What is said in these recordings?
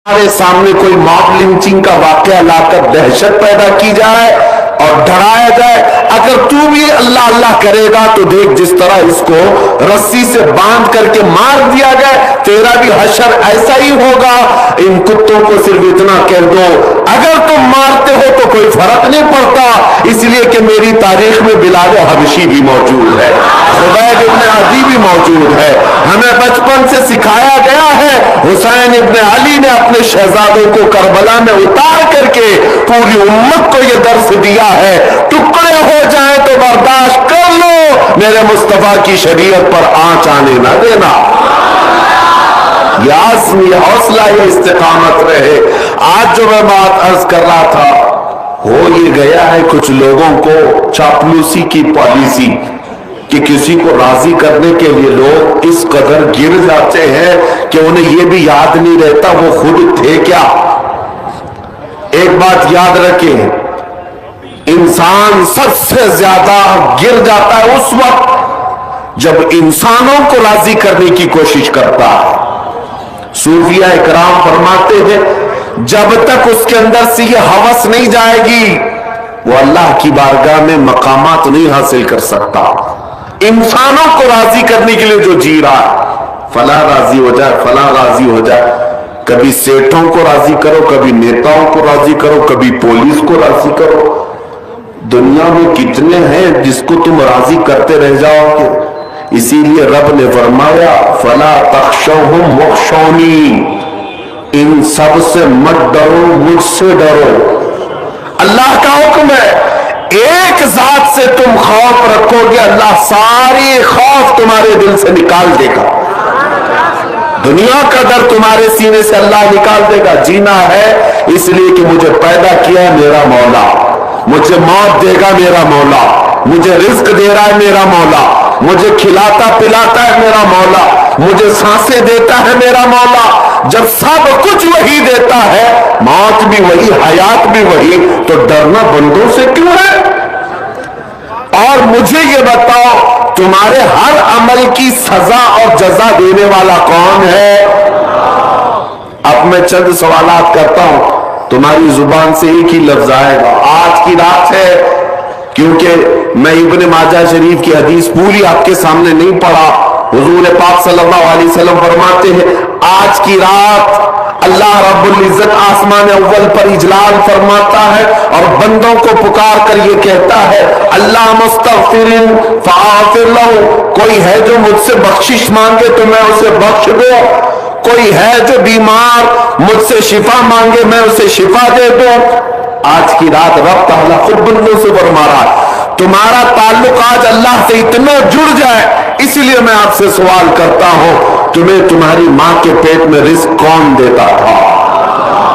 ہمارے سامنے کوئی ماب لنچنگ کا واقعہ لا کر دہشت پیدا کی جائے اور ڈرایا جائے، اگر تو بھی اللہ اللہ کرے گا تو دیکھ جس طرح اس کو رسی سے باندھ کر کے مار دیا گیا، تیرا بھی حشر ایسا ہی ہوگا۔ ان کتوں کو صرف اتنا کہہ دو اگر تم مارتے ہو تو کوئی فرق نہیں پڑتا، اس لیے کہ میری تاریخ میں بلال حبشی بھی موجود ہے، خبیب ابن عدی بھی موجود ہے۔ ہمیں بچپن سے سکھایا گیا ہے، حسین ابن علی نے اپنے شہزادوں کو کربلا میں اتار کر کے پوری امت کو یہ درس دیا ہے، ٹکڑے ہو جائیں تو برداشت کر لو، میرے مصطفیٰ کی شریعت پر آنچ آنے نہ دینا۔ یہ عزم، یہ حوصلہ، یہ استقامت رہے۔ آج جو میں بات عرض کر رہا تھا، ہو یہ گیا ہے کچھ لوگوں کو چاپلوسی کی پالیسی کہ کسی کو راضی کرنے کے لیے لوگ اس قدر گر جاتے ہیں کہ انہیں یہ بھی یاد نہیں رہتا وہ خود تھے کیا۔ ایک بات یاد رکھیں، انسان سب سے زیادہ گر جاتا ہے اس وقت جب انسانوں کو راضی کرنے کی کوشش کرتا ہے۔ صوفیہ اکرام فرماتے ہیں جب تک اس کے اندر سے یہ ہوس نہیں جائے گی وہ اللہ کی بارگاہ میں مقامات نہیں حاصل کر سکتا۔ انسانوں کو راضی کرنے کے لیے جو جی رہا ہے، فلاں راضی ہو جائے، فلاں راضی ہو جائے، کبھی سیٹھوں کو راضی کرو، کبھی نیتاؤں کو راضی کرو، کبھی پولیس کو راضی کرو۔ دنیا میں کتنے ہیں جس کو تم راضی کرتے رہ جاؤ گے؟ اسی لیے رب نے فرمایا فَلَا تَخْشَوْهُمْ وَخْشَوْنِي، ان سب سے مت ڈرو، مجھ سے ڈرو۔ اللہ کا حکم ہے، ایک ذات سے تم خوف رکھو گے، اللہ ساری خوف تمہارے دل سے نکال دے گا۔ دنیا کا ڈر تمہارے سینے سے اللہ نکال دے گا۔ جینا ہے اس لیے کہ مجھے پیدا کیا ہے میرا مولا، مجھے موت دے گا میرا مولا، مجھے رزق دے رہا ہے میرا مولا، مجھے کھلاتا پلاتا ہے میرا مولا، مجھے سانسیں دیتا ہے میرا مولا۔ جب سب کچھ وہی دیتا ہے، موت بھی وہی، حیات بھی وہی، تو ڈرنا بندوں سے کیوں ہے؟ اور مجھے یہ بتاؤ تمہارے ہر عمل کی سزا اور جزا دینے والا کون ہے؟ اب میں چند سوالات کرتا ہوں، تمہاری زبان سے ایک ہی لفظ آئے گا، آج کی رات ہے، کیونکہ میں ابن ماجہ شریف کی حدیث پوری آپ کے سامنے نہیں پڑھا۔ حضور پاک صلی اللہ علیہ وسلم فرماتے ہیں آج کی رات اللہ رب العزت آسمان اول پر اجلال فرماتا ہے اور بندوں کو پکار کر یہ کہتا ہے اللہ مستغفرین فاغفر لہ، کوئی ہے جو مجھ سے بخشش مانگے تو میں اسے بخش دوں، کوئی ہے جو بیمار مجھ سے شفا مانگے میں اسے شفا دے دوں۔ آج کی رات رب تعالیٰ خود بندوں سے فرما رہا ہے تمہارا تعلق آج اللہ سے اتنا جڑ جائے، اس لیے میں آپ سے سوال کرتا ہوں تمہیں تمہاری ماں کے پیٹ میں رزق کون دیتا تھا؟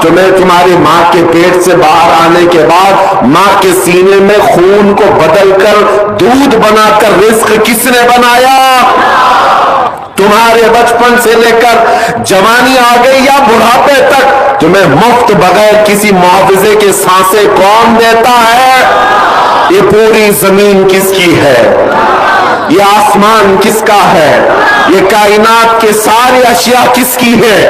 تمہیں تمہاری ماں کے پیٹ سے باہر آنے کے بعد ماں کے سینے میں خون کو بدل کر دودھ بنا کر رزق کس نے بنایا؟ تمہارے بچپن سے لے کر جوانی آ گئی یا بڑھاپے تک تمہیں مفت بغیر کسی معاوضے کے سانسیں کون دیتا ہے؟ یہ پوری زمین کس کی ہے؟ یہ آسمان کس کا ہے؟ یہ کائنات کے سارے اشیاء کس کی ہے؟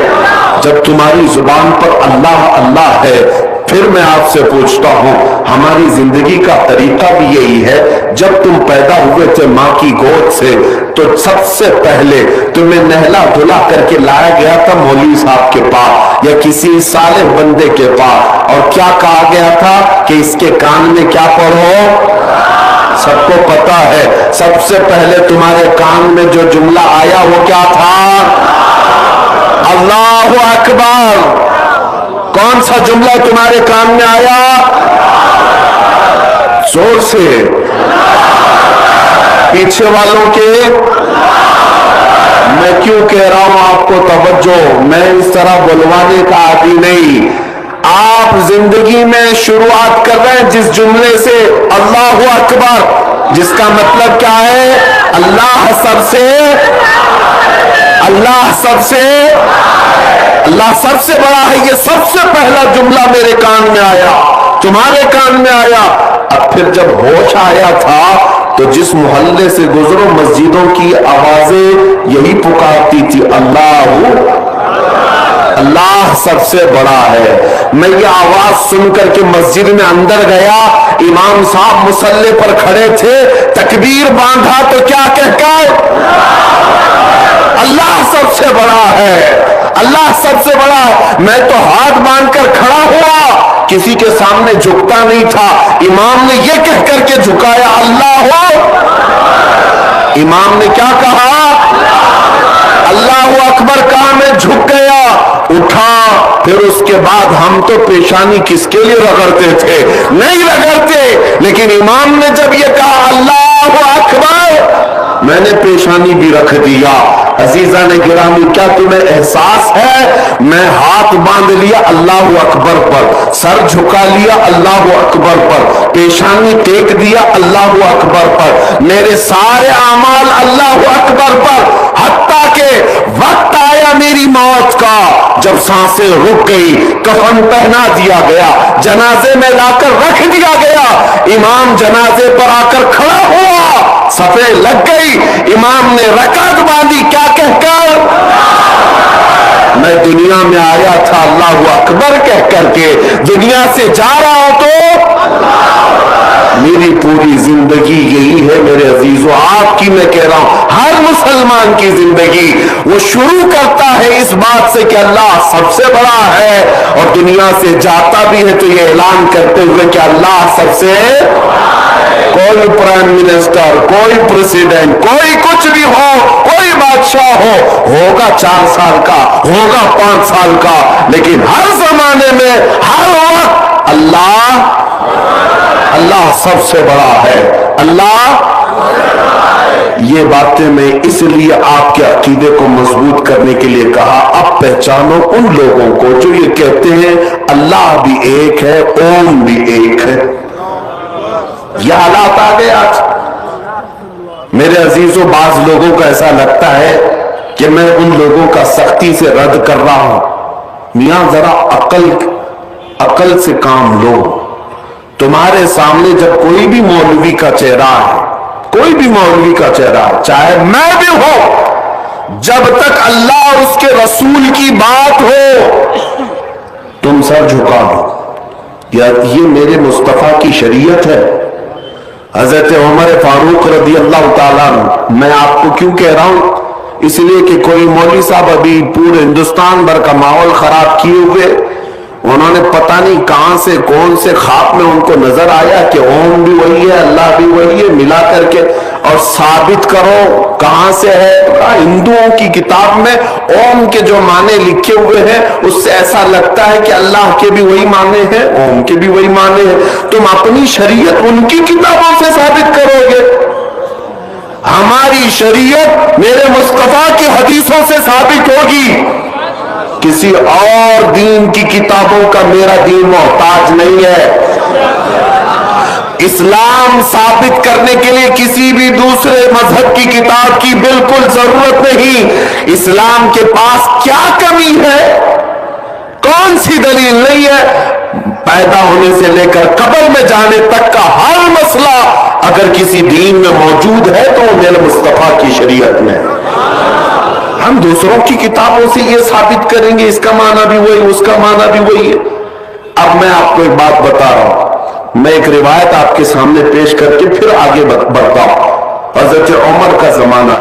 جب تمہاری زبان پر اللہ اللہ ہے، پھر میں آپ سے پوچھتا ہوں ہماری زندگی کا طریقہ بھی یہی ہے، جب تم پیدا ہوئے تھے ماں کی گود سے تو سب سے پہلے تمہیں نہلا دھلا کر کے لایا گیا تھا مولوی صاحب کے پاس یا کسی صالح بندے کے پاس، اور کیا کہا گیا تھا کہ اس کے کان میں کیا پڑھو؟ سب کو پتا ہے سب سے پہلے تمہارے کان میں جو جملہ آیا وہ کیا تھا؟ اللہ اکبر۔ کون سا جملہ تمہارے کان میں آیا؟ زور سے، پیچھے والوں کے میں کیوں کہہ رہا ہوں آپ کو توجہ، میں اس طرح بلوانے کا عادی نہیں۔ آپ زندگی میں شروعات کر رہے ہیں جس جملے سے اللہ اکبر، جس کا مطلب کیا ہے؟ اللہ سب سے، اللہ سب سے، اللہ سب سے بڑا ہے، یہ سب سے پہلا جملہ میرے کان میں آیا، تمہارے کان میں آیا۔ اب پھر جب ہوش آیا تھا تو جس محلے سے گزرو مسجدوں کی آوازیں یہی پکارتی تھی اللہ اللہ سب سے بڑا ہے. میں یہ آواز سن کر کے مسجد میں اندر گیا, امام صاحب مصلی پر کھڑے تھے, تکبیر باندھا تو کیا کہہ کر, اللہ سب سے بڑا ہے, اللہ سب سے بڑا ہے. میں تو ہاتھ باندھ کر کھڑا ہوا, کسی کے سامنے جھکتا نہیں تھا. امام نے یہ کہہ کر کے جھکایا, اللہ ہو. امام نے کیا کہا, اللہ اکبر کہا, میں جھک گیا, اٹھا. پھر اس کے بعد ہم تو پیشانی کس کے لیے رگڑتے تھے, نہیں رگڑتے, لیکن امام نے جب یہ کہا اللہ اکبر, میں نے پیشانی بھی رکھ دیا. عزیزان گرامی, کیا تمہیں احساس ہے, میں ہاتھ باندھ لیا اللہ اکبر پر, سر جھکا لیا اللہ اکبر پر, پیشانی ٹیک دیا اللہ اکبر پر, میرے سارے اعمال اللہ اکبر پر, حتیٰ کہ وقت آیا میری موت کا, جب سانسیں رک گئی, کفن پہنا دیا گیا, جنازے میں لا کر رکھ دیا گیا, امام جنازے پر آ کر کھڑا ہوا, صفیں لگ گئی, امام نے رکعت باندھی, کیا کہہ کر, میں دنیا میں آیا تھا اللہ اکبر کہہ کر کے, دنیا سے جا رہا ہوں تو میری پوری زندگی یہی ہے میرے عزیزو, آپ کی میں کہہ رہا ہوں, ہر مسلمان کی زندگی وہ شروع کرتا ہے اس بات سے کہ اللہ سب سے بڑا ہے, اور دنیا سے جاتا بھی ہے تو یہ اعلان کرتے ہوئے کہ اللہ سب سے, کوئی پرائم منسٹر, کوئی پریزیڈنٹ, کوئی کچھ بھی ہو, کوئی بادشاہ ہو, ہوگا 4 سال کا, ہوگا 5 سال کا, لیکن ہر زمانے میں ہر وقت اللہ سب سے بڑا ہے, اللہ. یہ باتیں میں اس لیے آپ کے عقیدے کو مضبوط کرنے کے لیے کہا. اب پہچانو ان لوگوں کو جو یہ کہتے ہیں اللہ بھی ایک ہے, اوم بھی ایک ہے. یہ حالات آ گئے آج میرے عزیزوں. بعض لوگوں کو ایسا لگتا ہے کہ میں ان لوگوں کا سختی سے رد کر رہا ہوں. میاں ذرا عقل سے کام لو. تمہارے سامنے جب کوئی بھی مولوی کا چہرہ ہے, کوئی بھی مولوی کا چہرہ ہے, چاہے میں بھی ہوں, جب تک اللہ اور اس کے رسول کی بات ہو تم سر جھکا دو. یہ میرے مصطفیٰ کی شریعت ہے. حضرت عمر فاروق رضی اللہ تعالیٰ عنہ, میں آپ کو کیوں کہہ رہا ہوں, اس لیے کہ کوئی مولوی صاحب ابھی پورے ہندوستان بھر کا ماحول خراب کیے ہوئے, انہوں نے پتہ نہیں کہاں سے کون سے خواب میں ان کو نظر آیا کہ اوم بھی وہی ہے, اللہ بھی وہی ہے, ملا کر کے اور ثابت کرو کہاں سے ہے. ہندوؤں کی کتاب میں اوم کے جو معنی لکھے ہوئے ہیں اس سے ایسا لگتا ہے کہ اللہ کے بھی وہی معنی ہیں, اوم کے بھی وہی معنی ہیں. تم اپنی شریعت ان کی کتابوں سے ثابت کرو گے, ہماری شریعت میرے مصطفیٰ کی حدیثوں سے ثابت ہوگی. کسی اور دین کی کتابوں کا میرا دین محتاج نہیں ہے. اسلام ثابت کرنے کے لیے کسی بھی دوسرے مذہب کی کتاب کی بالکل ضرورت نہیں. اسلام کے پاس کیا کمی ہے, کون سی دلیل نہیں ہے. پیدا ہونے سے لے کر قبر میں جانے تک کا ہر مسئلہ اگر کسی دین میں موجود ہے تو وہ میرے مصطفیٰ کی شریعت میں. ہم دوسروں کی کتابوں سے یہ ثابت کریں گے اس کا معنی بھی وہی, اس کا معنی بھی وہی ہے. اب میں آپ کو ایک بات بتا رہا ہوں, میں ایک روایت آپ کے سامنے پیش کر کے پھر آگے بڑھتا ہوں. حضرت عمر کا زمانہ